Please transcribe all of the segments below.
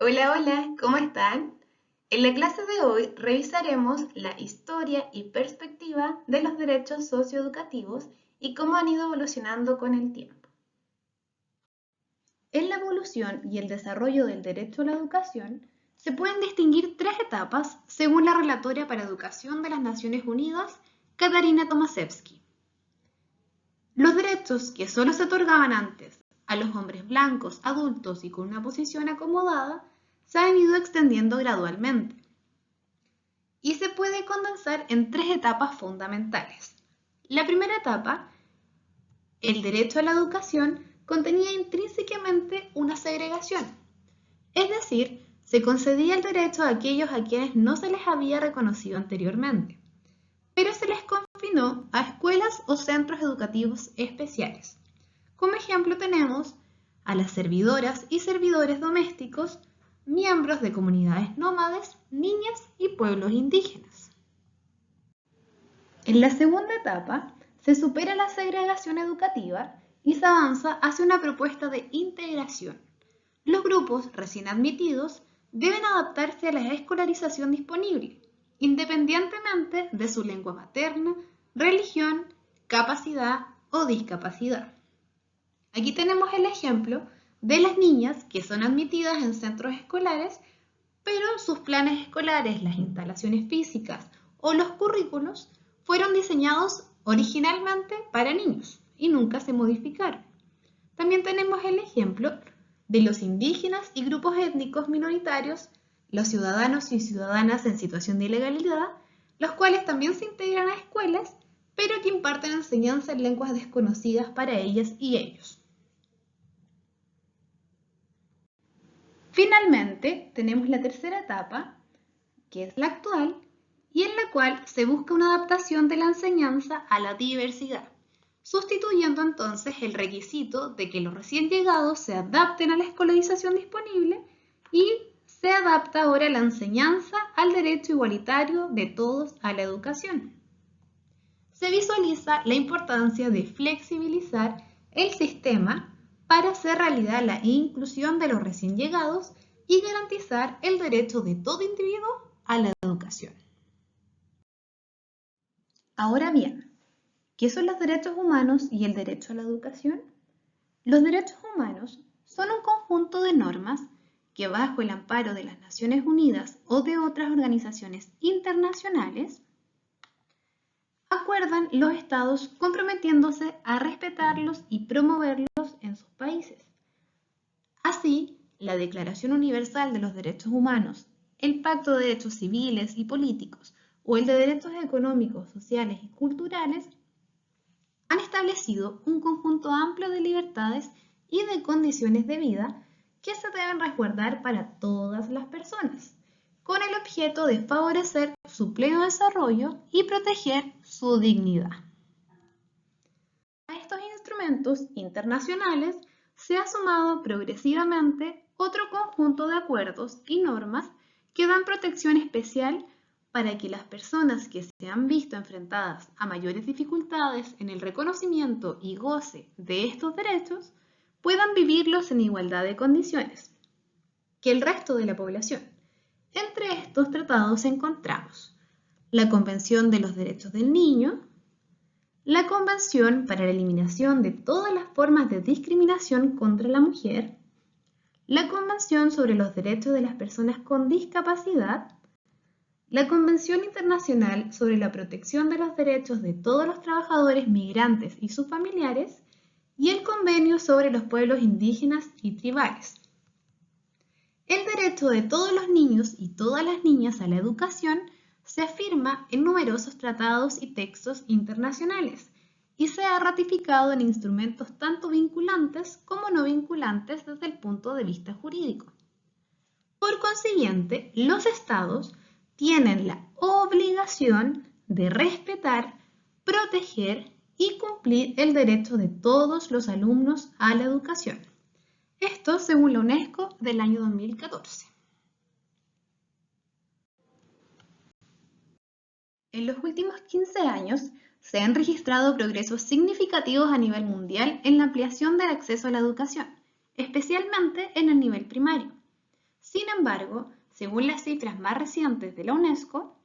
Hola, hola, ¿cómo están? En la clase de hoy revisaremos la historia y perspectiva de los derechos socioeducativos y cómo han ido evolucionando con el tiempo. En la evolución y el desarrollo del derecho a la educación se pueden distinguir tres etapas según la Relatoria para Educación de las Naciones Unidas, Katarina Tomaszewski. Los derechos que solo se otorgaban antes a los hombres blancos, adultos y con una posición acomodada se han ido extendiendo gradualmente y se puede condensar en tres etapas fundamentales. La primera etapa, el derecho a la educación, contenía intrínsecamente una segregación, es decir, se concedía el derecho a aquellos a quienes no se les había reconocido anteriormente, pero se les confinó a escuelas o centros educativos especiales. Como ejemplo tenemos a las servidoras y servidores domésticos, miembros de comunidades nómades, niñas y pueblos indígenas. En la segunda etapa, se supera la segregación educativa y se avanza hacia una propuesta de integración. Los grupos recién admitidos deben adaptarse a la escolarización disponible, independientemente de su lengua materna, religión, capacidad o discapacidad. Aquí tenemos el ejemplo de las niñas que son admitidas en centros escolares, pero sus planes escolares, las instalaciones físicas o los currículos fueron diseñados originalmente para niños y nunca se modificaron. También tenemos el ejemplo de los indígenas y grupos étnicos minoritarios, los ciudadanos y ciudadanas en situación de ilegalidad, los cuales también se integran a escuelas, pero que imparten enseñanza en lenguas desconocidas para ellas y ellos. Finalmente, tenemos la tercera etapa, que es la actual, y en la cual se busca una adaptación de la enseñanza a la diversidad, sustituyendo entonces el requisito de que los recién llegados se adapten a la escolarización disponible y se adapta ahora la enseñanza al derecho igualitario de todos a la educación. Se visualiza la importancia de flexibilizar el sistema para hacer realidad la inclusión de los recién llegados y garantizar el derecho de todo individuo a la educación. Ahora bien, ¿qué son los derechos humanos y el derecho a la educación? Los derechos humanos son un conjunto de normas que bajo el amparo de las Naciones Unidas o de otras organizaciones internacionales acuerdan los estados comprometiéndose a respetarlos y promoverlos en sus países. Así, la Declaración Universal de los Derechos Humanos, el Pacto de Derechos Civiles y Políticos o el de Derechos Económicos, Sociales y Culturales han establecido un conjunto amplio de libertades y de condiciones de vida que se deben resguardar para todas las personas, con el objeto de favorecer su pleno desarrollo y proteger su dignidad. A estos instrumentos internacionales se ha sumado progresivamente otro conjunto de acuerdos y normas que dan protección especial para que las personas que se han visto enfrentadas a mayores dificultades en el reconocimiento y goce de estos derechos puedan vivirlos en igualdad de condiciones que el resto de la población. Entre estos tratados encontramos la Convención de los Derechos del Niño, la Convención para la Eliminación de todas las formas de discriminación contra la mujer, la Convención sobre los Derechos de las Personas con Discapacidad, la Convención Internacional sobre la Protección de los Derechos de todos los trabajadores migrantes y sus familiares y el Convenio sobre los pueblos indígenas y tribales. El derecho de todos los niños y todas las niñas a la educación se afirma en numerosos tratados y textos internacionales y se ha ratificado en instrumentos tanto vinculantes como no vinculantes desde el punto de vista jurídico. Por consiguiente, los estados tienen la obligación de respetar, proteger y cumplir el derecho de todos los alumnos a la educación. Esto según la UNESCO del año 2014. En los últimos 15 años se han registrado progresos significativos a nivel mundial en la ampliación del acceso a la educación, especialmente en el nivel primario. Sin embargo, según las cifras más recientes de la UNESCO,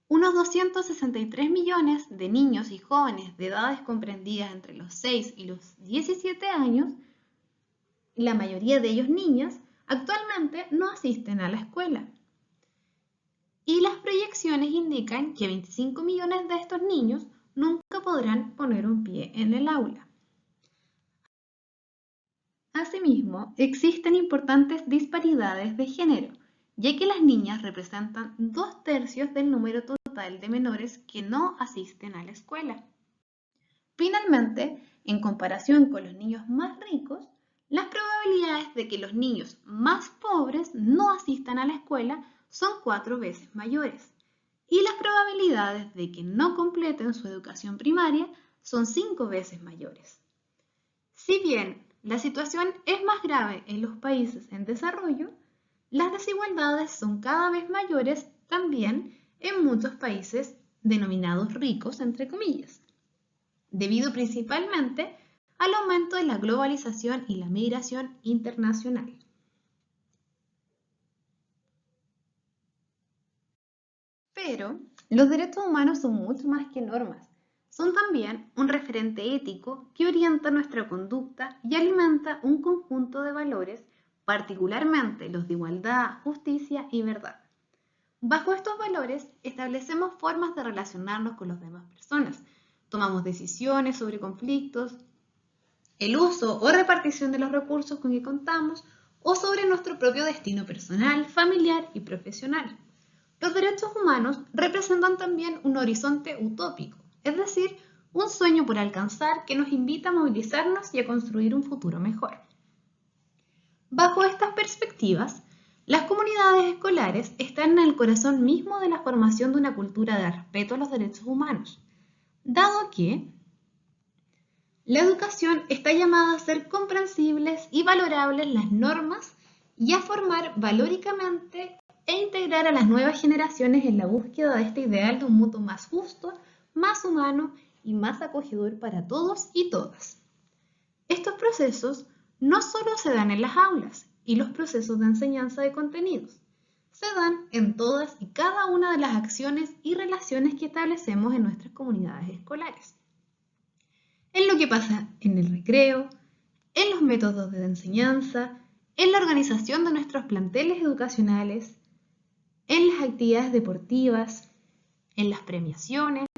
unos 263 millones de niños y jóvenes de edades comprendidas entre los 6 y los 17 años, la mayoría de ellos niñas, actualmente no asisten a la escuela. Y las proyecciones indican que 25 millones de estos niños nunca podrán poner un pie en el aula. Asimismo, existen importantes disparidades de género, ya que las niñas representan 2/3 del número total de menores que no asisten a la escuela. Finalmente, en comparación con los niños más ricos, las probabilidades de que los niños más pobres no asistan a la escuela son 4 veces mayores, y las probabilidades de que no completen su educación primaria son 5 veces mayores. Si bien la situación es más grave en los países en desarrollo, las desigualdades son cada vez mayores también en muchos países denominados ricos, entre comillas, debido principalmente al aumento de la globalización y la migración internacional. Pero los derechos humanos son mucho más que normas. Son también un referente ético que orienta nuestra conducta y alimenta un conjunto de valores, particularmente los de igualdad, justicia y verdad. Bajo estos valores establecemos formas de relacionarnos con las demás personas, tomamos decisiones sobre conflictos, el uso o repartición de los recursos con que contamos o sobre nuestro propio destino personal, familiar y profesional. Los derechos humanos representan también un horizonte utópico, es decir, un sueño por alcanzar que nos invita a movilizarnos y a construir un futuro mejor. Bajo estas perspectivas, las comunidades escolares están en el corazón mismo de la formación de una cultura de respeto a los derechos humanos, dado que la educación está llamada a hacer comprensibles y valorables las normas y a formar valóricamente e integrar a las nuevas generaciones en la búsqueda de este ideal de un mundo más justo, más humano y más acogedor para todos y todas. Estos procesos no solo se dan en las aulas y los procesos de enseñanza de contenidos, se dan en todas y cada una de las acciones y relaciones que establecemos en nuestras comunidades escolares. En lo que pasa en el recreo, en los métodos de enseñanza, en la organización de nuestros planteles educacionales, en las actividades deportivas, en las premiaciones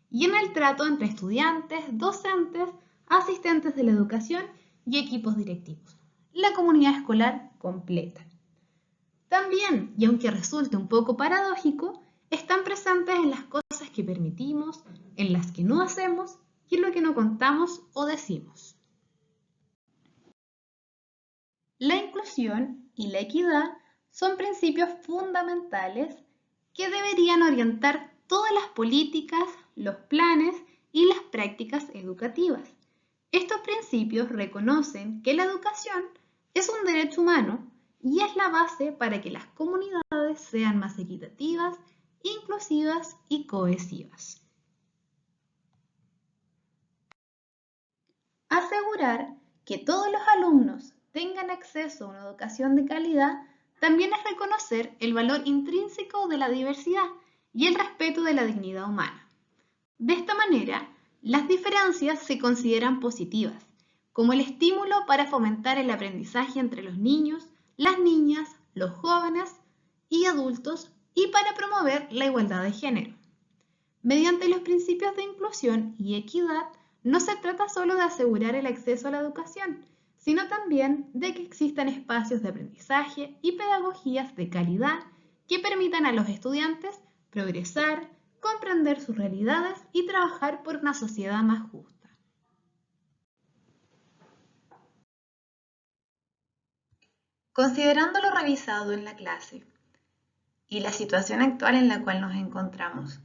y en el trato entre estudiantes, docentes, asistentes de la educación y equipos directivos. La comunidad escolar completa. También, y aunque resulte un poco paradójico, están presentes en las cosas que permitimos, en las que no hacemos y en lo que no contamos o decimos. La inclusión y la equidad son principios fundamentales que deberían orientar todas las políticas, los planes y las prácticas educativas. Estos principios reconocen que la educación es un derecho humano y es la base para que las comunidades sean más equitativas, inclusivas y cohesivas. Asegurar que todos los alumnos tengan acceso a una educación de calidad también es reconocer el valor intrínseco de la diversidad y el respeto de la dignidad humana. De esta manera, las diferencias se consideran positivas, como el estímulo para fomentar el aprendizaje entre los niños, las niñas, los jóvenes y adultos y para promover la igualdad de género. Mediante los principios de inclusión y equidad, no se trata solo de asegurar el acceso a la educación, sino también de que existan espacios de aprendizaje y pedagogías de calidad que permitan a los estudiantes progresar, comprender sus realidades y trabajar por una sociedad más justa. Considerando lo revisado en la clase y la situación actual en la cual nos encontramos,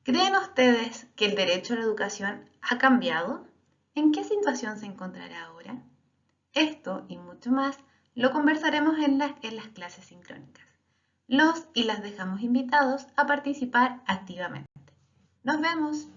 ¿creen ustedes que el derecho a la educación ha cambiado? ¿En qué situación se encontrará ahora? Esto y mucho más lo conversaremos en las clases sincrónicas. Los y las dejamos invitados a participar activamente. ¡Nos vemos!